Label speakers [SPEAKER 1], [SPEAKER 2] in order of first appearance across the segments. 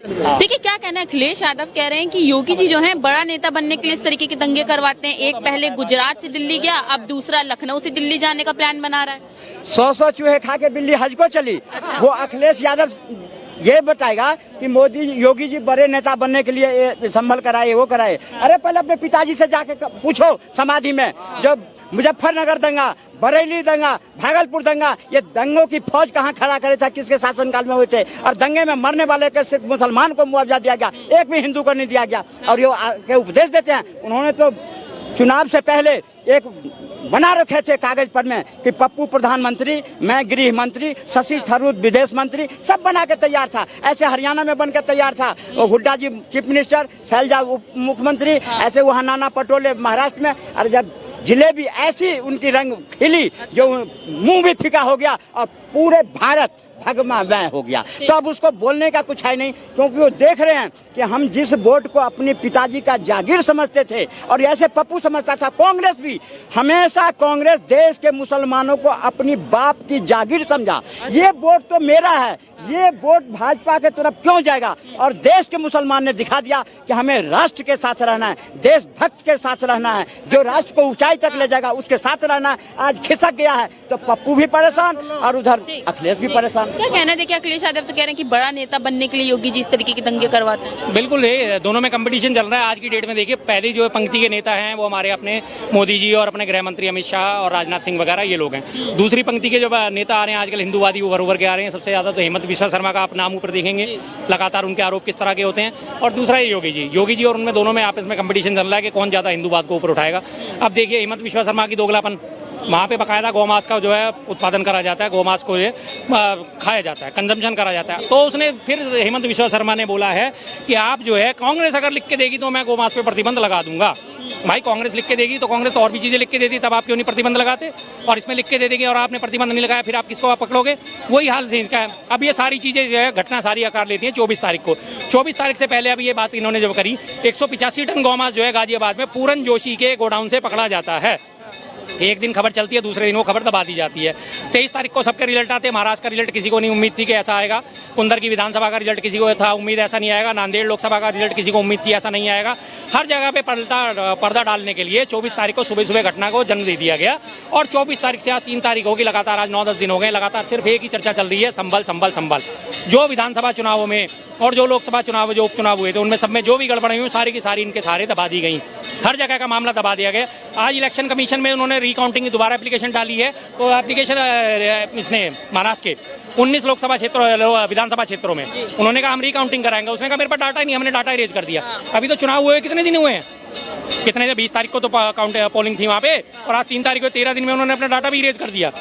[SPEAKER 1] देखिए, क्या कहना है, अखिलेश यादव कह रहे हैं कि योगी जी जो हैं बड़ा नेता बनने के लिए इस तरीके के दंगे करवाते हैं। एक पहले गुजरात से दिल्ली गया, अब दूसरा लखनऊ से दिल्ली जाने का प्लान बना रहा है।
[SPEAKER 2] 100 चूहे खा के बिल्ली हज को चली। वो अखिलेश यादव ये बताएगा कि मोदी योगी जी बड़े नेता बनने के लिए ये संभल कराए, वो कराए। अरे पहले अपने पिताजी से जाके पूछो समाधि में, जो मुजफ्फरनगर दंगा, बरेली दंगा, भागलपुर दंगा, ये दंगों की फौज कहाँ खड़ा करे था, किसके शासनकाल में हुए थे? और दंगे में मरने वाले के सिर्फ मुसलमान को मुआवजा दिया गया, एक भी हिंदू को नहीं दिया गया। और ये के उपदेश देते हैं। उन्होंने तो चुनाव से पहले एक बना रखे थे कागज पर में कि पप्पू प्रधानमंत्री, मैं गृह मंत्री, शशि थरूर विदेश मंत्री, सब बना के तैयार था। ऐसे हरियाणा में बन के तैयार था, वो हुड्डा जी चीफ मिनिस्टर, शैलजा उप मुख्यमंत्री, ऐसे वहाँ नाना पटोले महाराष्ट्र में। और जब जिलेबी ऐसी उनकी रंग खिली जो मुंह भी फीका हो गया और पूरे भारत भगमामय हो गया, तो अब उसको बोलने का कुछ है नहीं, क्योंकि वो देख रहे हैं कि हम जिस वोट को अपने पिताजी का जागीर समझते थे और ऐसे पप्पू समझता था। कांग्रेस भी हमेशा, कांग्रेस देश के मुसलमानों को अपनी बाप की जागीर समझा। ये वोट तो मेरा है, ये वोट भाजपा के तरफ क्यों जाएगा? और देश के मुसलमान ने दिखा दिया कि हमें राष्ट्र के साथ रहना है, देशभक्त के साथ रहना है, जो राष्ट्र को ऊंचाई तक ले जाएगा उसके साथ रहना है। आज खिसक गया है तो पप्पू भी परेशान और उधर अखिलेश भी परेशान।
[SPEAKER 1] क्या कहना है? देखिए, अखिलेश यादव तो कह रहे हैं कि बड़ा नेता बनने के लिए योगी जी इस तरीके के दंगे करवाते हैं।
[SPEAKER 3] बिल्कुल, ये दोनों में कंपटीशन चल रहा है आज की डेट में। देखिए, पहली जो पंक्ति के नेता हैं वो हमारे अपने मोदी जी और अपने गृह मंत्री अमित शाह और राजनाथ सिंह वगैरह ये लोग हैं। दूसरी पंक्ति के जो नेता आ रहे हैं आजकल हिंदूवादी उभर के आ रहे हैं। सबसे ज्यादा तो हेमंत बिस्वा शर्मा का आप नाम ऊपर देखेंगे, लगातार उनके आरोप किस तरह के होते हैं। और दूसरा ये योगी जी और उनमें दोनों में आपस में कंपटीशन चल रहा है कि कौन ज्यादा हिंदूवाद को ऊपर उठाएगा। अब देखिए, हेमंत बिस्वा शर्मा की दोगलापन, वहाँ पे बाकायदा गौमांस का जो है उत्पादन करा जाता है, गौमांस को खाया जाता है, कंजम्पशन करा जाता है। तो उसने फिर हेमंत बिस्वा शर्मा ने बोला है कि आप जो है कांग्रेस अगर लिख के देगी तो मैं गौमांस पे प्रतिबंध लगा दूंगा। भाई, कांग्रेस लिख के देगी तो कांग्रेस और भी चीजें लिख के देती, तब आप क्यों नहीं प्रतिबंध लगाते? और इसमें लिख के दे देगी और आपने प्रतिबंध नहीं लगाया, फिर आप किसको आप पकड़ोगे? वही हाल से इसका है। अब ये सारी चीजें जो है घटना सारी आकार लेती हैं 24 तारीख को। 24 तारीख से पहले अब ये बात इन्होंने जो करी, 185 टन गौमांस जो है गाजियाबाद में पूरन जोशी के गोडाउन से पकड़ा जाता है। एक दिन खबर चलती है, दूसरे दिन वो खबर दबा दी जाती है। 23 तारीख को सबके रिजल्ट आते हैं। महाराष्ट्र का रिजल्ट किसी को नहीं उम्मीद थी कि ऐसा आएगा। कुंदर की विधानसभा का रिजल्ट किसी को था उम्मीद ऐसा नहीं आएगा। नांदेड़ लोकसभा का रिजल्ट किसी को उम्मीद थी ऐसा नहीं आएगा। हर जगह पे पर्दा डालने के लिए 24 तारीख को सुबह सुबह घटना को जन्म दे दिया गया। और 24 तारीख से आज 3 तारीख होगी, लगातार आज 9-10 दिन हो गए, लगातार सिर्फ एक ही चर्चा चल रही है, संभल संभल संभल। जो विधानसभा चुनावों में और जो लोकसभा चुनाव, जो उपचुनाव हुए थे, उनमें सब में जो भी गड़बड़ी हुई सारी की सारी इनके सहारे दबा दी गई। हर जगह का मामला दबा दिया गया। आज इलेक्शन कमीशन में उन्होंने रिकाउंटिंग की दोबारा एप्लीकेशन डाली है। तो एप्लीकेशन इसने महाराष्ट्र के 19 लोकसभा क्षेत्रों, विधानसभा क्षेत्रों में उन्होंने कहा हम रिकाउंटिंग कराएंगे। उसने कहा मेरे पास डाटा ही नहीं, हमने डाटा इरेज कर दिया। अभी तो चुनाव हुए कितने दिन हुए हैं? कितने 20 तारीख को तो पोलिंग थी वहाँ पे, और आज 3 तारीख को 13 दिन में उन्होंने अपना डाटा भी इरेज कर दिया।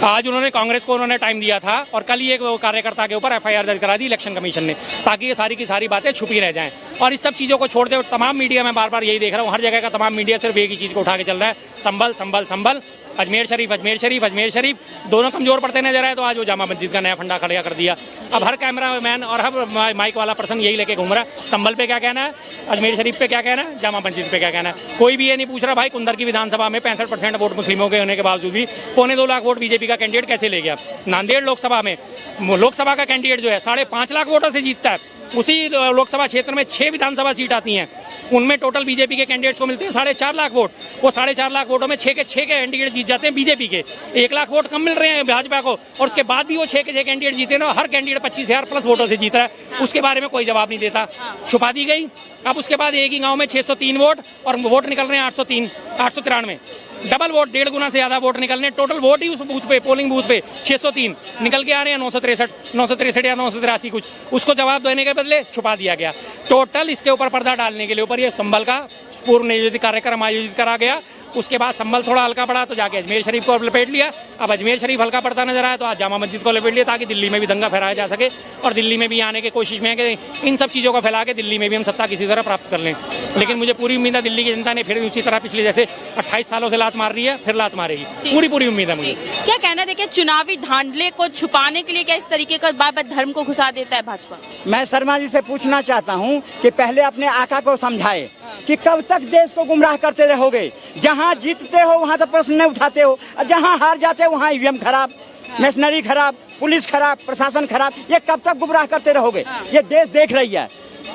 [SPEAKER 3] आज उन्होंने कांग्रेस को उन्होंने टाइम दिया था और कल ही एक कार्यकर्ता के ऊपर एफआईआर दर्ज करा दी इलेक्शन कमीशन ने, ताकि ये सारी की सारी बातें छुपी रह जाएं। और इस सब चीज़ों को छोड़ते हुए तमाम मीडिया में बार बार यही देख रहा हूँ, हर जगह का तमाम मीडिया सिर्फ एक ही चीज़ को उठा के चल रहा है, संभल संभल संभल। अजमेर शरीफ दोनों कमजोर पड़ते नजर आए, तो आज वो जामा मस्जिद का नया फंडा खड़ा कर दिया। अब हर कैमरा मैन और हर माइक वाला पर्सन यही लेके घूम रहा है, संभल पे क्या कहना है, अजमेर शरीफ पे क्या कहना है, जामा मस्जिद पे क्या कहना है। कोई भी ये नहीं पूछ रहा भाई कुंदर की विधानसभा में 65% वोट मुस्लिमों के होने के बावजूद भी 2.25 लाख वोट बीजेपी का कैंडिडेट कैसे ले गया। नांदेड़ लोकसभा में लोकसभा का कैंडिडेट जो है 5.5 लाख वोटों से जीतता है। उसी लोकसभा क्षेत्र में 6 विधानसभा सीट आती हैं, उनमें टोटल बीजेपी के कैंडिडेट्स को मिलते हैं 4.5 लाख वोट। वो 4.5 लाख वोटों में 6 के कैंडिडेट जीत जाते हैं बीजेपी के। 1 लाख वोट कम मिल रहे हैं भाजपा को, और उसके बाद भी वो 6 के 6 कैंडिडेट जीते ना, हर कैंडिडेट 25,000 प्लस वोटों से जीत रहा है। उसके बारे में कोई जवाब नहीं देता, छुपा दी गई। अब उसके बाद एक ही गाँव में 603 वोट और वोट निकल रहे हैं 893, डबल वोट, 1.5 गुना से ज्यादा वोट निकलने। टोटल वोट ही उस बूथ पे, पोलिंग बूथ पे 603 निकल के आ रहे हैं 963 या 983 कुछ। उसको जवाब देने के बदले छुपा दिया गया। टोटल इसके ऊपर पर्दा डालने के लिए ऊपर ये संभल का पूर्व नियोजित कार्यक्रम आयोजित करा गया। उसके बाद संभल थोड़ा हल्का पड़ा तो जाके अजमेर शरीफ को लपेट लिया। अब अजमेर शरीफ हल्का पड़ता नजर आया तो आज जामा मस्जिद को लपेट लिया, ताकि दिल्ली में भी दंगा फहराया जा सके और दिल्ली में भी आने की कोशिश में है कि इन सब चीज़ों को फैला के दिल्ली में भी हम सत्ता किसी तरह प्राप्त कर लें। लेकिन मुझे पूरी उम्मीद है दिल्ली की जनता ने फिर उसी तरह पिछले जैसे 28 सालों से लात मार रही है, फिर लात मारेगी, पूरी उम्मीद है मुझे।
[SPEAKER 1] क्या कहना, देखिए चुनावी धांधले को छुपाने के लिए क्या इस तरीके का बार बार धर्म को घुसा देता है भाजपा?
[SPEAKER 2] मैं शर्मा जी से पूछना चाहता हूं कि पहले अपने आका को समझाए कि कब तक देश को गुमराह करते रहोगे। जहां जीतते हो वहां तो प्रश्न नहीं उठाते हो, जहां हार जाते हो वहां ईवीएम खराब, मशीनरी खराब, पुलिस खराब, प्रशासन खराब, ये कब तक गुमराह करते रहोगे? ये देश देख रही है,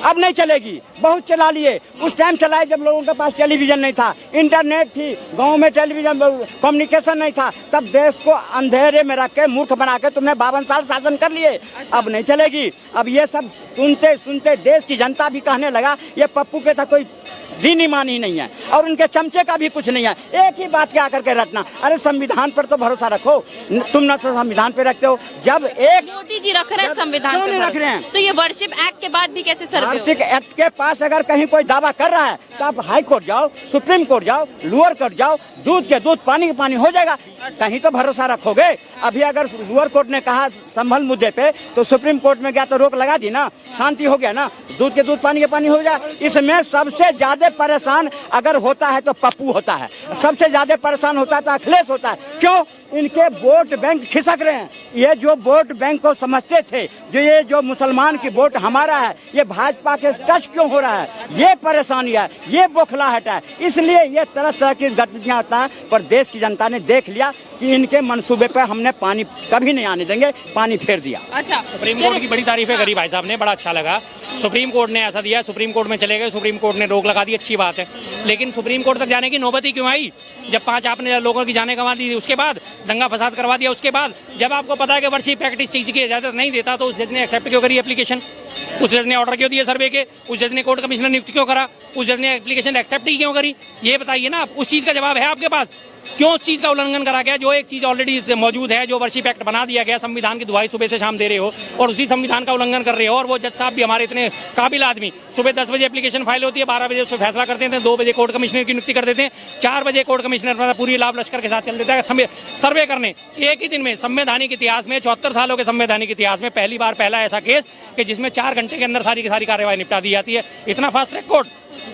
[SPEAKER 2] अब नहीं चलेगी। बहुत चला लिए, उस टाइम चलाए जब लोगों के पास टेलीविजन नहीं था, इंटरनेट थी, गांव में टेलीविजन कम्युनिकेशन नहीं था, तब देश को अंधेरे में रख के मूर्ख बना के तुमने 52 साल शासन कर लिए। अब नहीं चलेगी। अब ये सब सुनते सुनते देश की जनता भी कहने लगा ये पप्पू के था कोई दीन ईमान ही नहीं है और उनके चमचे का भी कुछ नहीं है। एक ही बात क्या करके रटना, अरे संविधान पर तो भरोसा रखो। तुम न तो संविधान पे रखते हो, जब एक
[SPEAKER 1] मोदी जी रख रहे हैं संविधान
[SPEAKER 2] क्यों
[SPEAKER 1] पे
[SPEAKER 2] नहीं रख
[SPEAKER 1] भरोसा?
[SPEAKER 2] रहे हैं?
[SPEAKER 1] तो ये वर्शिप एक्ट के बाद भी कैसे सर्वे
[SPEAKER 2] वार्षिक एक्ट के पास अगर कहीं कोई दावा कर रहा है तो आप हाई कोर्ट जाओ, सुप्रीम कोर्ट जाओ, लोअर कोर्ट जाओ, दूध के दूध पानी के पानी हो जाएगा। कहीं तो भरोसा रखोगे। अभी अगर लोअर कोर्ट ने कहा संभल मुद्दे पे तो सुप्रीम कोर्ट में गया तो रोक लगा दी ना, शांति हो गया ना, दूध के दूध पानी के पानी हो जाए। इसमें सबसे ज्यादा परेशान अगर होता है तो पप्पू होता है, सबसे ज्यादा परेशान होता है तो अखिलेश होता है। क्यों? इनके वोट बैंक खिसक रहे हैं। ये जो वोट बैंक को समझते थे, ये जो मुसलमान की वोट हमारा है, ये भाजपा के टच क्यों हो रहा है? ये परेशानी है, ये बौखलाहट है। इसलिए ये तरह तरह की गतिविधियां होता है। पर देश की जनता ने देख लिया कि इनके मंसूबे पे हमने पानी कभी नहीं आने देंगे, पानी फेर दिया।
[SPEAKER 1] अच्छा,
[SPEAKER 3] सुप्रीम कोर्ट की बड़ी तारीफें करी भाई साहब ने, बड़ा अच्छा लगा। सुप्रीम कोर्ट ने ऐसा दिया, सुप्रीम कोर्ट में चले गए, सुप्रीम कोर्ट ने रोक लगा दी, अच्छी बात है। लेकिन सुप्रीम कोर्ट तक जाने की नौबत ही क्यों आई? जब 5 आपने लोगों की जाने गंवा दी, उसके बाद दंगा फसाद करवा दिया, उसके बाद जब आपको पता है कि वर्शिप एक्ट इस चीज की इजाजत नहीं देता तो उस जज ने एक्सेप्ट क्यों करी एप्लीकेशन? उस जज ने ऑर्डर क्यों दिया सर्वे के? उस जज ने कोर्ट कमिश्नर नियुक्त क्यों करा? उस जज ने एप्लीकेशन एक्सेप्ट ही क्यों करी? ये बताइए ना, उस चीज का जवाब है आपके पास? क्यों उस चीज का उल्लंघन करा गया? जो एक चीज ऑलरेडी मौजूद है, जो वर्शिप एक्ट बना दिया गया, संविधान की दुहाई सुबह से शाम दे रहे हो और उसी संविधान का उल्लंघन कर रहे हो। और वो जज साहब भी हमारे इतने काबिल आदमी, सुबह 10 बजे एप्लीकेशन फाइल होती है, 12 बजे उस पर फैसला करते हैं, 2 बजे कोर्ट कमिश्नर की नियुक्ति कर देते हैं, 4 बजे कोर्ट कमिश्नर पूरी लाभ लश्कर के साथ चल देता है सर्वे करने। एक ही दिन में संवैधानिक इतिहास में, 74 सालों के संवैधानिक इतिहास में पहला ऐसा केस कि जिसमें 4 घंटे के अंदर सारी की सारी कार्रवाई निपटा दी जाती है। इतना फास्ट ट्रैक कोर्ट,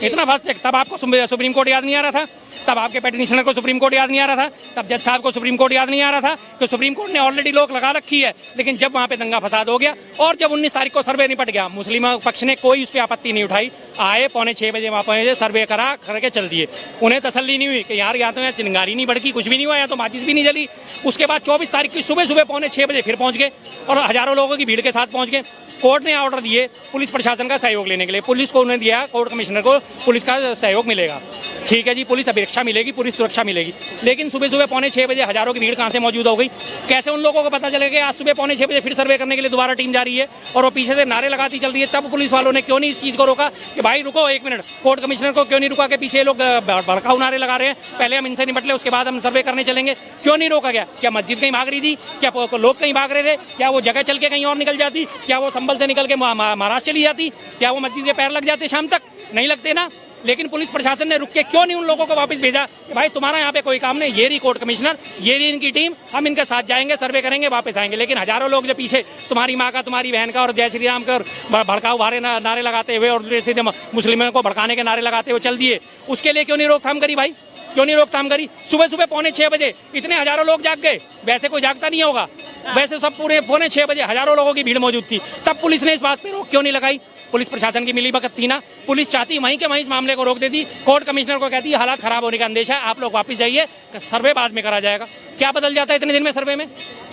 [SPEAKER 3] इतना फास्ट ट्रैक। तब आपको सुप्रीम कोर्ट याद नहीं आ रहा था, तब आपके पेटिशनर को सुप्रीम कोर्ट याद नहीं आ रहा था, तब जज साहब को सुप्रीम कोर्ट याद नहीं आ रहा था कि सुप्रीम कोर्ट ने ऑलरेडी रोक लगा रखी है। लेकिन जब वहां पे दंगा फसाद हो गया और जब 19 तारीख को सर्वे निपट गया, मुस्लिम पक्ष ने कोई उस पर आपत्ति नहीं उठाई। आए 5:45 बजे वहां पहुंचे, सर्वे करा करके चल दिए। उन्हें तसल्ली नहीं हुई कि यार या तो यहाँ चिंगारी नहीं भड़की, कुछ भी नहीं हुआ, या तो माचिस भी नहीं जली। उसके बाद 24 तारीख की सुबह 5:45 बजे फिर पहुंच गए और हजारों लोगों की भीड़ के साथ पहुंच गए। कोर्ट ने ऑर्डर दिए पुलिस प्रशासन का सहयोग लेने के लिए। पुलिस को उन्होंने दिया, कोर्ट कमिश्नर को पुलिस का सहयोग मिलेगा, ठीक है जी, पुलिस अभिरक्षा मिलेगी, पुलिस सुरक्षा मिलेगी। लेकिन सुबह 5:45 बजे हजारों की भीड़ कहाँ से मौजूद हो गई? कैसे उन लोगों को पता चलेगा कि आज सुबह 5:45 बजे फिर सर्वे करने के लिए दोबारा टीम जा रही है और वो पीछे से नारे लगाती चल रही है? तब पुलिस वालों ने क्यों नहीं इस चीज को रोका कि भाई रुको 1 मिनट? कोर्ट कमिश्नर को क्यों नहीं रुका कि पीछे लोग भड़काऊ नारे लगा रहे हैं, पहले हम इनसे निपट ले, उसके बाद हम सर्वे करने चलेंगे? क्यों नहीं रोका गया? क्या मस्जिद कहीं भाग रही थी? क्या लोग कहीं भाग रहे थे? क्या वो जगह चल के कहीं और निकल जाती? क्या वो संभल से निकल के महाराष्ट्र चली जाती? क्या वो मस्जिद के पैर लग जाते शाम तक? नहीं लगते ना। लेकिन पुलिस प्रशासन ने रुक के क्यों नहीं उन लोगों को वापस भेजा कि भाई तुम्हारा यहाँ पे कोई काम नहीं, ये रही कोर्ट कमिश्नर, ये रही इनकी टीम, हम इनके साथ जाएंगे, सर्वे करेंगे, वापस आएंगे। लेकिन हजारों लोग जो पीछे तुम्हारी माँ का, तुम्हारी बहन का और जय श्री राम का भड़काऊ भारे नारे लगाते हुए और सीधे मुस्लिमों को भड़काने के नारे लगाते हुए चल दिए, उसके लिए क्यों नहीं रोकथाम करी भाई? क्यों नहीं रोकथाम करी? सुबह 5:45 बजे इतने हजारों लोग जाग गए, वैसे कोई जागता नहीं होगा, वैसे सब पूरे 5:45 बजे हजारों लोगों की भीड़ मौजूद थी, तब पुलिस ने इस बात पे रोक क्यों नहीं लगाई? पुलिस प्रशासन की मिली भगत थी ना। पुलिस चाहती वहीं के वहीं इस मामले को रोक देती, कोर्ट कमिश्नर को कहती हालात खराब होने का अंदेशा है, आप लोग वापस जाइए, सर्वे बाद में करा जाएगा। क्या बदल जाता है इतने दिन में सर्वे में?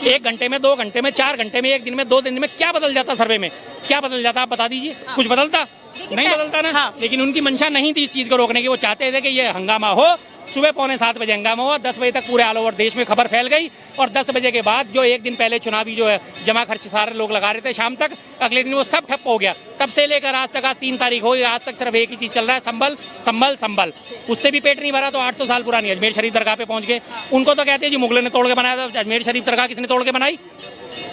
[SPEAKER 3] 1 घंटे में, 2 घंटे में, 4 घंटे में, 1 दिन में, 2 दिन में क्या बदल जाता सर्वे में? क्या बदल जाता आप बता दीजिए? कुछ बदलता नहीं बदलता ना। हाँ। लेकिन उनकी मंशा नहीं थी इस चीज को रोकने की। वो चाहते थे कि ये हंगामा हो, सुबह 6:45 बजे हंगामा हुआ, 10 बजे तक पूरे ऑल ओवर देश में खबर फैल गई और 10 बजे के बाद जो 1 दिन पहले चुनावी जो है जमा खर्च सारे लोग लगा रहे थे शाम तक, अगले दिन वो सब ठप हो गया। तब से लेकर आज तक, आज 3 तारीख हो, आज तक सिर्फ एक ही चीज चल रहा है, संभल संभल संभल। उससे भी पेट नहीं भरा तो 800 साल पुरानी अजमेर शरीफ दरगाह पे पहुंच गए। उनको तो कहते हैं जी मुगलों ने तोड़ के बनाया था, अजमेर शरीफ दरगाह किसने तोड़ के बनाई?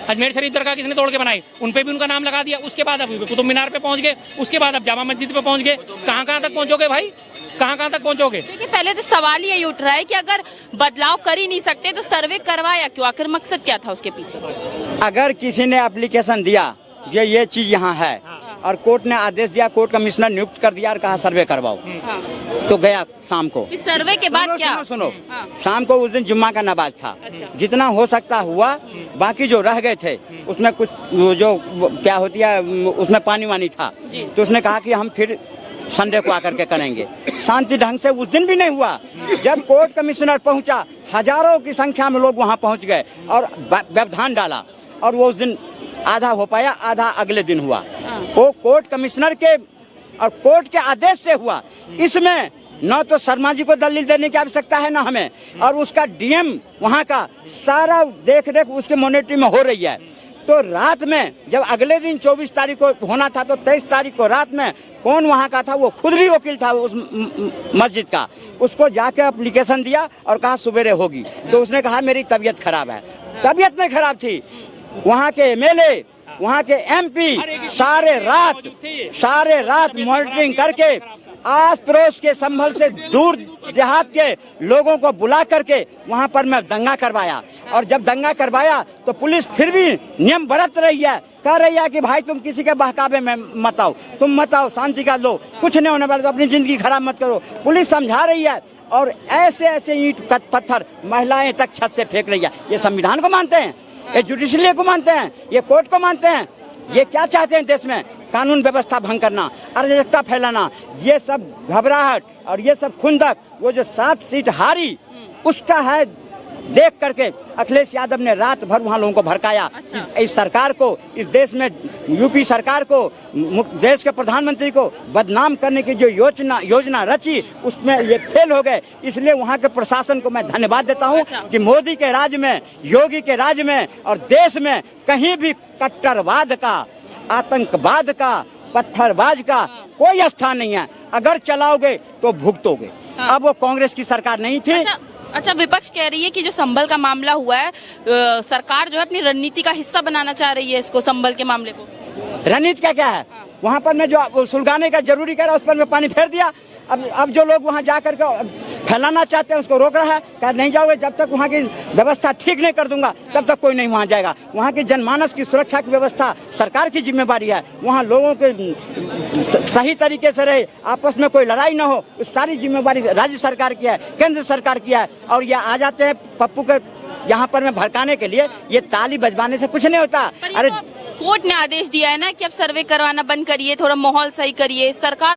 [SPEAKER 3] अजमेर शरीफ दरगाह किसने तोड़ के बनाई? उन पे भी उनका नाम लगा दिया। उसके बाद अब कुतुब मीनार पे पहुंच गए, उसके बाद अब जामा मस्जिद पे पहुंच गए। कहाँ तक पहुंचोगे भाई? कहाँ तक पहुंचोगे?
[SPEAKER 1] देखिए, पहले तो सवाल यही उठ रहा है कि अगर बदलाव कर ही नहीं सकते तो सर्वे करवाया क्यों? आखिर मकसद क्या था उसके पीछे?
[SPEAKER 2] अगर किसी ने एप्लीकेशन दिया ये चीज यहाँ है और कोर्ट ने आदेश दिया, कोर्ट कमिश्नर नियुक्त कर दिया और कहा सर्वे करवाओ, तो गया शाम को।
[SPEAKER 1] सर्वे के बाद क्या?
[SPEAKER 2] सुनो, शाम को उस दिन जुम्मा का नमाज था। जितना हो सकता हुआ, बाकी जो रह गए थे उसमें कुछ जो क्या होती है उसमें पानी वानी था, तो उसने कहा कि हम फिर संडे को आकर के करेंगे। शांति ढंग से उस दिन भी नहीं हुआ। जब कोर्ट कमिश्नर पहुंचा, हजारों की संख्या में लोग वहां पहुंच गए और व्यवधान डाला। और वो उस दिन आधा हो पाया, आधा अगले दिन हुआ। वो कोर्ट कमिश्नर के और कोर्ट के आदेश से हुआ। इसमें न तो शर्मा जी को दलील देने की आवश्यकता है ना हमें, और उसका डीएम वहाँ का सारा देख रेख उसके मॉनिटरिंग में हो रही है। तो रात में जब अगले दिन 24 तारीख को होना था, तो 23 तारीख को रात में कौन वहाँ का था, वो खुद भी वकील था उस मस्जिद का, उसको जाके एप्लीकेशन दिया और कहा सुबेरे होगी। तो उसने कहा मेरी तबीयत खराब है। तबीयत नहीं खराब थी, वहाँ के एमएलए, वहाँ के एमपी सारे रात मॉनिटरिंग करके आस पड़ोस के संभल से दूर देहात के लोगों को बुला करके वहाँ पर मैं दंगा करवाया। और जब दंगा करवाया तो पुलिस फिर भी नियम बरत रही है, कह रही है कि भाई तुम किसी के बहकावे में मत आओ, तुम मत आओ, शांति का लो, कुछ नहीं होने वाला, तो अपनी जिंदगी खराब मत करो। पुलिस समझा रही है और ऐसे ईंट पत्थर महिलाएं तक छत से फेंक रही है। ये संविधान को मानते हैं, ये जुडिशरी को मानते हैं, ये कोर्ट को मानते हैं? ये क्या चाहते हैं देश में? कानून व्यवस्था भंग करना, अराजकता फैलाना, ये सब घबराहट और ये सब खुंदक वो जो 7 सीट हारी उसका है। देख करके अखिलेश यादव ने रात भर वहाँ लोगों को भड़काया। इस सरकार को, इस देश में यूपी सरकार को, देश के प्रधानमंत्री को बदनाम करने की जो योजना रची उसमें ये फेल हो गए। इसलिए वहाँ के प्रशासन को मैं धन्यवाद देता हूँ कि मोदी के राज में, योगी के राज में और देश में कहीं भी कट्टरवाद का, आतंकवाद का, पत्थरबाज का कोई स्थान नहीं है। अगर चलाओगे तो भुगतोगे। अब वो कांग्रेस की सरकार नहीं थी।
[SPEAKER 1] अच्छा, विपक्ष कह रही है कि जो संभल का मामला हुआ है, सरकार जो है अपनी रणनीति का हिस्सा बनाना चाह रही है इसको, संभल के मामले को।
[SPEAKER 2] रणनीति का क्या है? वहाँ पर मैं जो सुलगाने का जरूरी कह रहा उस पर मैं पानी फेर दिया। अब जो लोग वहाँ जाकर के फैलाना चाहते हैं उसको रोक रहा है, कह नहीं जाओगे, जब तक वहाँ की व्यवस्था ठीक नहीं कर दूंगा तब तक कोई नहीं वहाँ जाएगा। वहाँ की जनमानस की सुरक्षा की व्यवस्था सरकार की जिम्मेवारी है। वहाँ लोगों के सही तरीके से रहे, आपस में कोई लड़ाई न हो, उस सारी जिम्मेवारी राज्य सरकार की है, केंद्र सरकार की है। और ये आ जाते हैं पप्पू के यहाँ पर में भड़काने के लिए। ये ताली बजवाने से कुछ नहीं होता। अरे
[SPEAKER 1] कोर्ट ने आदेश दिया है ना कि अब सर्वे करवाना बंद करिए, थोड़ा माहौल सही करिए। सरकार